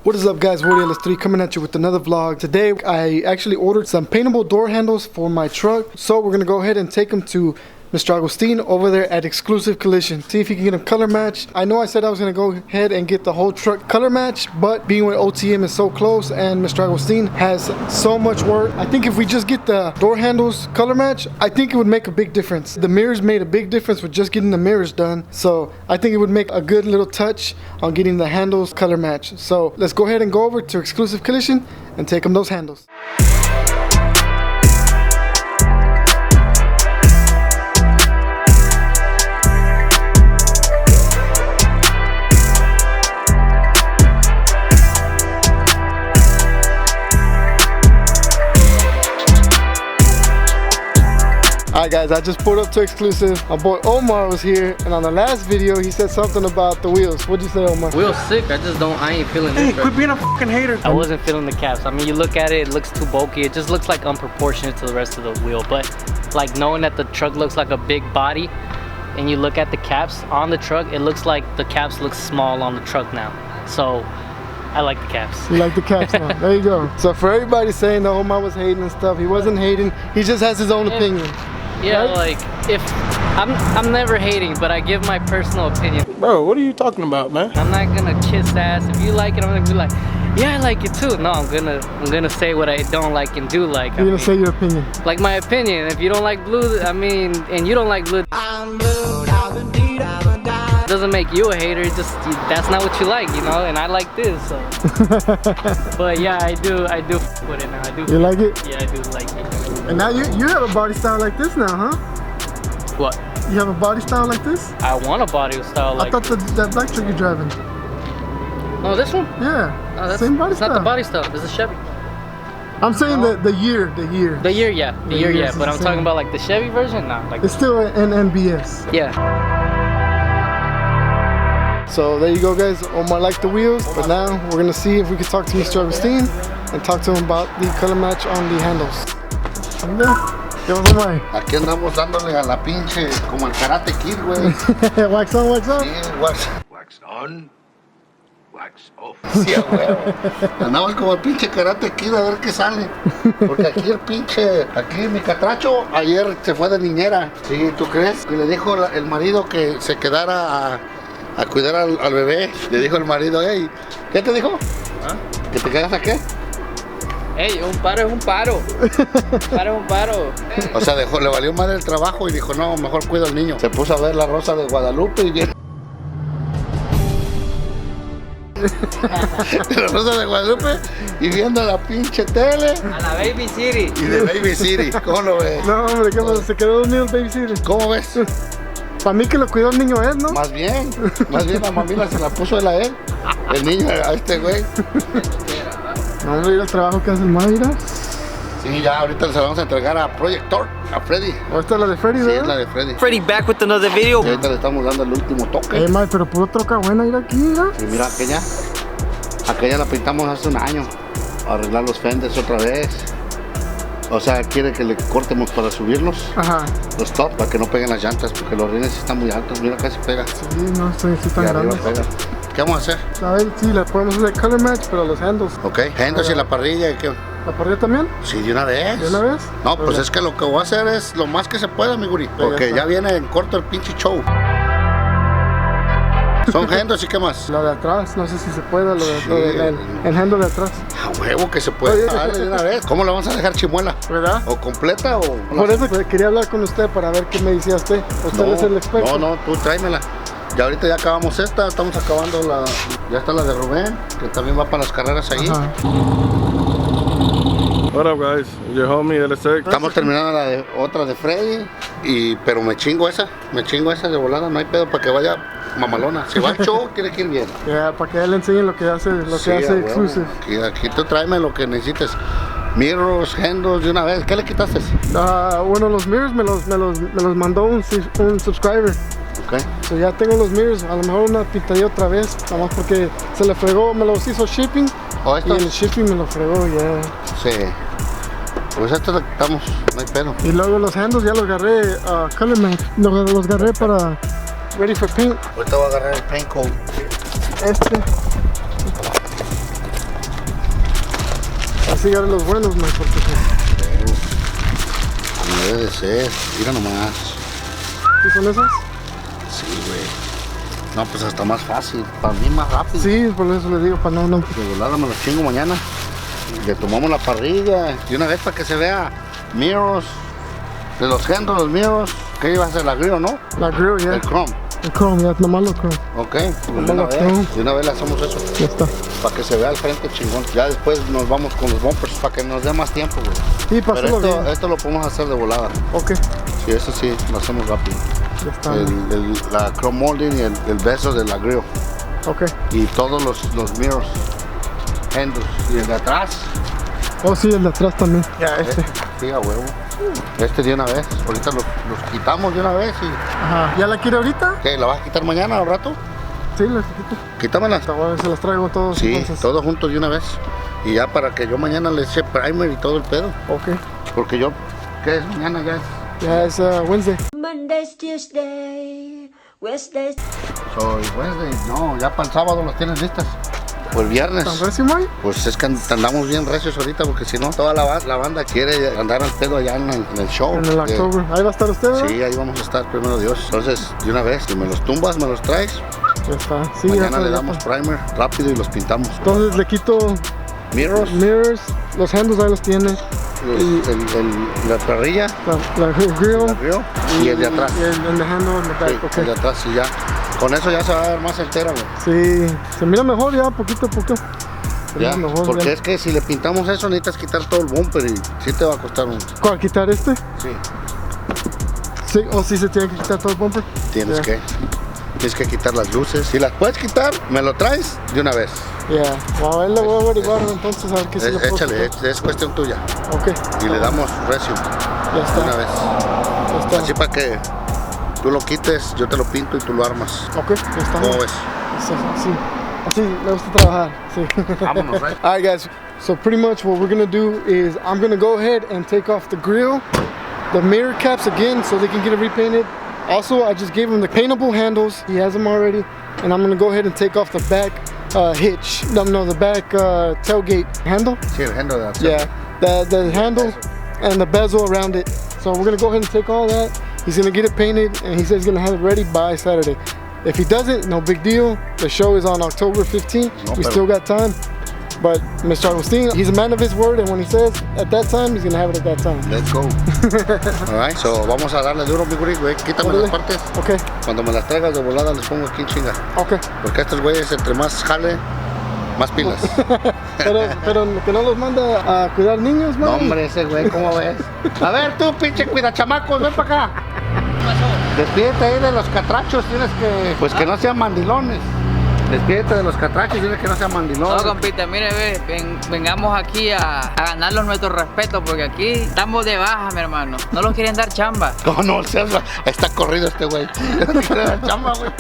What is up, guys? Woody LS3 coming at you with another vlog. Today I actually ordered some paintable door handles for my truck, so we're gonna go ahead and take them to Mr. Agustin over there at Exclusive Collision. See if he can get them color matched. I know I said I was gonna go ahead and get the whole truck color matched, but being with OTM is so close and Mr. Agustin has so much work, I think if we just get the door handles color matched, I think it would make a big difference. The mirrors made a big difference with just getting the mirrors done, so I think it would make a good little touch on getting the handles color matched. So let's go ahead and go over to Exclusive Collision and take them those handles. Alright guys, I just pulled up to Exclusive. My boy Omar was here, and on the last video he said something about the wheels. What'd you say, Omar? Wheels sick, I ain't feeling it. Hey, quit being a fucking hater. I wasn't feeling the caps. I mean, you look at it, it looks too bulky. It just looks like unproportionate to the rest of the wheel. But like knowing that the truck looks like a big body, and you look at the caps on the truck, it looks like the caps look small on the truck now. So I like the caps. You like the caps now? There you go. So for everybody saying that Omar was hating and stuff, he wasn't hating. He just has his own opinion. Yeah, right? like if I'm never hating, but I give my personal opinion. Bro, what are you talking about, man? I'm not gonna kiss ass. If you like it, I'm gonna be like, yeah, I like it too. No, I'm gonna say what I don't like and do like. You're gonna say your opinion. Like my opinion. If you don't like blue, I mean, and you don't like blue, it doesn't make you a hater. It's just that's not what you like, you know. And I like this, so. But yeah, I do with it now. I do. You like it? Yeah, I do like it. And now you have a body style like this now, huh? What? You have a body style like this? I want a body style like. I thought that black truck you're driving. Oh, this one? Yeah. No, that's, same body it's style. not the body style. It's a Chevy. I'm saying the year. The year, yeah. The year, yeah. But I'm talking about like the Chevy version, nah. Like it's still an NBS. Yeah. So there you go, guys. Omar liked the wheels, but now we're gonna see if we can talk to Mr. Agustin and talk to him about the color match on the handles. ¿Qué pasó, Omar? Aquí andamos dándole a la pinche como el Karate Kid, güey. Wax on, wax off. Sí, wax. Wax on, wax off. Sí, güey. Andamos como el pinche Karate Kid a ver qué sale. Porque aquí aquí mi catracho ayer se fue de niñera. Sí, ¿tú crees? Y le dijo el marido que se quedara a cuidar al bebé. Le dijo el marido, hey, ¿qué te dijo? ¿Ah? ¿Que te quedas a qué? Ey, un paro es un paro. Paro es un paro. O sea, le valió madre el trabajo y dijo, no, mejor cuido al niño. Se puso a ver La Rosa de Guadalupe y bien. La Rosa de Guadalupe y viendo la pinche tele. A la Baby City. Y de Baby City, ¿cómo lo ves? No, hombre, ¿qué pasa? Se quedó dormido el Baby City. ¿Cómo ves? Para mí que lo cuidó el niño él, ¿no? Más bien la mamila se la puso él a él. El niño a este güey. No, hombre, mira el trabajo que hace el Mayra. Sí, ya ahorita se la vamos a entregar a Projector, a Freddy. Ahorita es la de Freddy, Sí, ¿verdad? es la de Freddy. Freddy back with another video. Y ahorita le estamos dando el último toque. May, pero puro troca buena ir aquí, mira. Y mira, aquella la pintamos hace un año. Arreglar los fenders otra vez. O sea, quiere que le cortemos para subirlos. Ajá. Los top, para que no peguen las llantas, porque los rines están muy altos. Mira, casi pega. Sí, no sé si Y tan arriba grandes. pega. ¿Qué vamos a hacer? A ver, sí, la podemos hacer color match, pero los handles. Ok, handles y la parrilla y qué. ¿La parrilla también? Sí, de una vez. ¿De una vez? No, pues Órale. es que lo que voy a hacer es lo más que se pueda, mi guri. Porque está. ya viene en corto el pinche show. Son handles y qué más. Lo de atrás, no sé si se puede, Sí. el handle de atrás. A huevo que se puede. Dale de una vez. ¿Cómo la vamos a dejar chimuela? ¿Verdad? ¿O completa o...? Por eso quería hablar con usted para ver qué me decía usted. Usted es el experto. No, tú tráemela. Ya ahorita ya acabamos esta, estamos acabando ya está la de Rubén, que también va para las carreras ahí. Ajá. What up, guys? Your homie LS6. Estamos terminando otra de Freddy, pero me chingo esa de volada, no hay pedo para que vaya mamalona. Si va al show, tiene que ir bien. Ya, para que él le enseñe lo que hace, Sí, a huevo. Exclusive. Aquí tú tráeme lo que necesites. Mirrors, handles de una vez. ¿Qué le quitaste? Bueno, los mirrors me los mandó un subscriber. Ok. So ya tengo los mirrors, a lo mejor una pintadilla otra vez, nada más porque se le fregó, me los hizo shipping. ¿O Y estos? el shipping me lo fregó, ya. Sí. Pues estos le quitamos, no hay pedo. Y luego los handles ya los agarré a color match, los agarré para ready for paint. Ahorita voy a agarrar el paint coat. Este. Así agarré los buenos, man, porque pues, Como debe de ser. Mira nomás. ¿sí son esas? Sí, güey. No, pues hasta más fácil. Para mí más rápido. Sí, por eso les digo, para no. De volada me los chingo mañana. Le tomamos la parrilla. Y una vez para que se vea. Mirrors. De los handles, los mirrors. ¿Qué iba a ser? La grill, ¿no? La grill, ya. El chrome. El chrome, ya, nomás lo chrome. Ok. Pues Nomás lo chrome. de una vez le hacemos eso. Ya está. Para que se vea al frente chingón. Ya después nos vamos con los bumpers para que nos dé más tiempo, güey. Sí, Pero pasó bien. esto lo podemos hacer de volada. Ok, Sí, eso sí, lo hacemos rápido. ya está. man. La chrome molding y el beso de la grill. Ok. Y todos los mirrors. Handles. Y el de atrás. Oh, sí, el de atrás también. Ya, este. Sí, a huevo. Este de una vez. Ahorita los quitamos de una vez y... Ajá. ¿Ya la quiere ahorita? ¿Qué? ¿La vas a quitar mañana o rato? Sí, la quito. Quítamela. A ver, se las traigo todos. Sí, entonces. todos juntos de una vez. Y ya para que yo mañana le eche primer y todo el pedo. Ok. Porque yo... ¿Qué es? Mañana ya es... Ya es Wednesday. Monday's Tuesday, Wednesday's So, Wednesday, no, ya para el sábado las tienes listas. O el viernes. ¿Tan recio, Mike? Pues es que andamos bien recios ahorita porque si no, toda la banda quiere andar al pedo allá en el show. En el October. Ahí va a estar usted, ¿verdad? Sí, ahí vamos a estar, primero Dios. Entonces, de una vez, si me los tumbas, me los traes. Ya está. Sí, Mañana ya está, le ya damos está. primer rápido y los pintamos. Entonces le quito Mirrors, mirrors, los handles ahí los tiene. la parrilla, La grill. la grill y el de atrás. Y el de handle en the back, Sí, ok. el de atrás y ya. Con eso ya se va a ver más entera, güey. Sí, se mira mejor ya, poquito a poco. Se Ya, mira mejor, porque ya. es que si le pintamos eso necesitas quitar todo el bumper y sí te va a costar un... ¿Cuál, quitar este? Sí, Sí, o sí se tiene que quitar todo el bumper. tienes Ya. Tienes que quitar las luces. Si las puedes quitar, me lo traes de una vez. Ya, bueno, él le voy a averiguar entonces a ver qué se le puede Échale, quitar. es cuestión tuya. Ok, Y le damos recio ya de está. una vez. Ya está. Así para que tú lo quites, yo te lo pinto y tú lo armas. Ok, ya está. ¿Cómo ves? Sí, sí. Así le gusta trabajar, sí. Vámonos, right? All right, guys. So pretty much what we're gonna do is I'm gonna go ahead and take off the grill, the mirror caps again, so they can get it repainted. Also, I just gave him the paintable handles. He has them already, and I'm gonna go ahead and take off the back hitch. No, the back tailgate handle. Sí, el género de acción. Yeah, the handle and the bezel around it. So we're gonna go ahead and take all that. He's gonna get it painted, and he says he's gonna have it ready by Saturday. If he doesn't, no big deal. The show is on October 15th. No, We pero- still got time. But Mr. Agustin, he's a man of his word, and when he says at that time, he's gonna have it at that time. Let's go. Alright, so vamos a darle duro, mi guri, güey. Quítame Órale. las partes. Okay, Cuando me las traigas de volada, les pongo aquí en chinga. okay. Porque estos güeyes, entre más jale, más pilas. pero que no los manda a cuidar niños, man. No, hombre, ese güey, ¿cómo ves? A ver, tú, pinche cuidachamacos, ven para acá. Despídete ahí de los catrachos, tienes que... Pues que no sean mandilones. Despídete de los catrachos, dile que no sean No, mandilones. compita, mire, vengamos aquí a ganarlos nuestro respeto, porque aquí estamos de baja, mi hermano. No los quieren dar chamba. No, no, seas... Está corrido este güey. No quiere dar chamba, güey.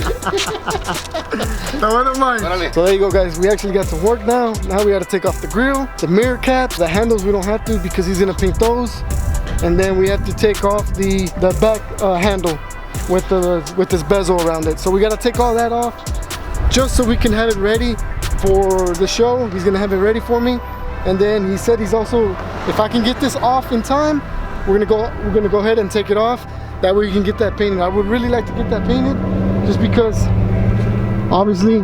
No, I don't mind. Órale. So there you go, guys. We actually got to work now. Now we got to take off the grill, the mirror caps, the handles. We don't have to because he's gonna paint those, and then we have to take off the back handle with this bezel around it. So we got to take all that off just so we can have it ready for the show. He's gonna have it ready for me, and then he said he's also, if I can get this off in time, we're gonna go ahead and take it off. That way you can get that painted. I would really like to get that painted, just because obviously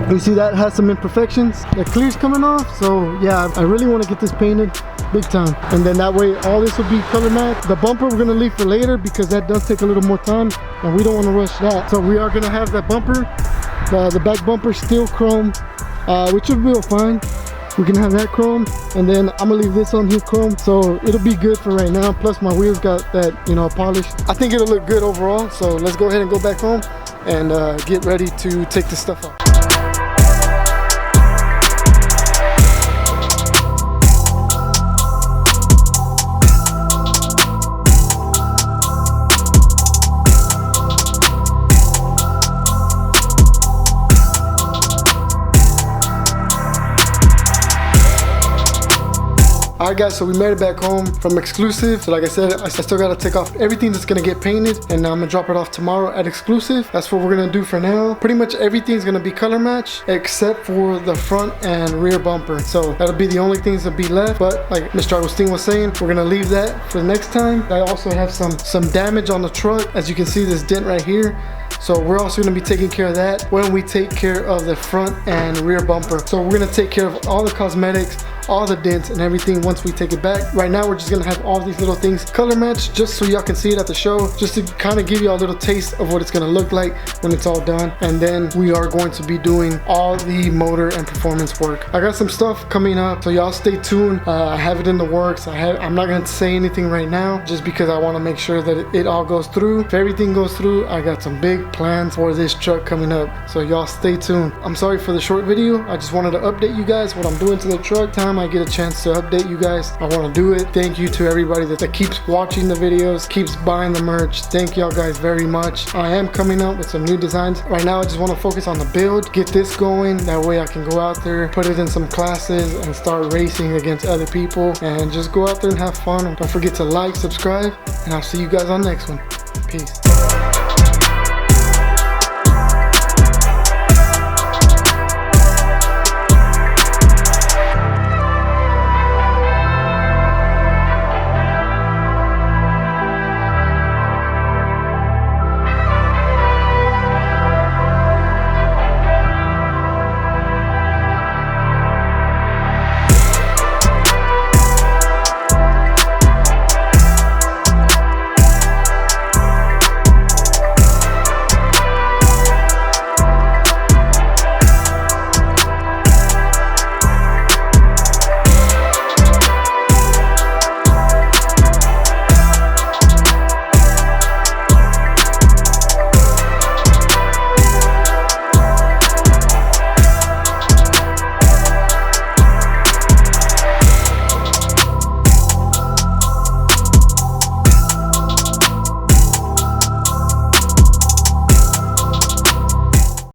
you see that has some imperfections. The clear's coming off, so yeah, I really want to get this painted big time. And then that way all this will be color matched. The bumper we're gonna leave for later because that does take a little more time and we don't want to rush that. So we are gonna have that bumper, the back bumper still chrome, which will be fine. We can have that chrome, and then I'm gonna leave this on here chrome, so it'll be good for right now. Plus my wheels got that, polished. I think it'll look good overall, so let's go ahead and go back home and get ready to take this stuff off. All Alright guys, so we made it back home from Exclusive. So like I said, I still gotta take off everything that's gonna get painted, and I'm gonna drop it off tomorrow at Exclusive. That's what we're gonna do for now. Pretty much everything's gonna be color matched except for the front and rear bumper. So that'll be the only things that be left. But like Mr. Agustin was saying, we're gonna leave that for the next time. I also have some damage on the truck. As you can see, this dent right here. So we're also gonna be taking care of that when we take care of the front and rear bumper. So we're gonna take care of all the cosmetics, all the dents and everything once we take it back. Right now we're just gonna have all these little things color matched just so y'all can see it at the show, just to kind of give you a little taste of what it's gonna look like when it's all done. And then we are going to be doing all the motor and performance work. I got some stuff coming up, so y'all stay tuned. I have it in the works. I'm not gonna say anything right now just because I want to make sure that it all goes through. If everything goes through, I got some big plans for this truck coming up, so y'all stay tuned. I'm sorry for the short video. I just wanted to update you guys what I'm doing to the truck. Time I get a chance to update you guys, I want to do it. Thank you to everybody that keeps watching the videos, keeps buying the merch. Thank y'all guys very much. I am coming up with some new designs. Right now I just want to focus on the build, get this going, that way I can go out there, put it in some classes and start racing against other people and just go out there and have fun. Don't forget to like, subscribe, and I'll see you guys on the next one. Peace.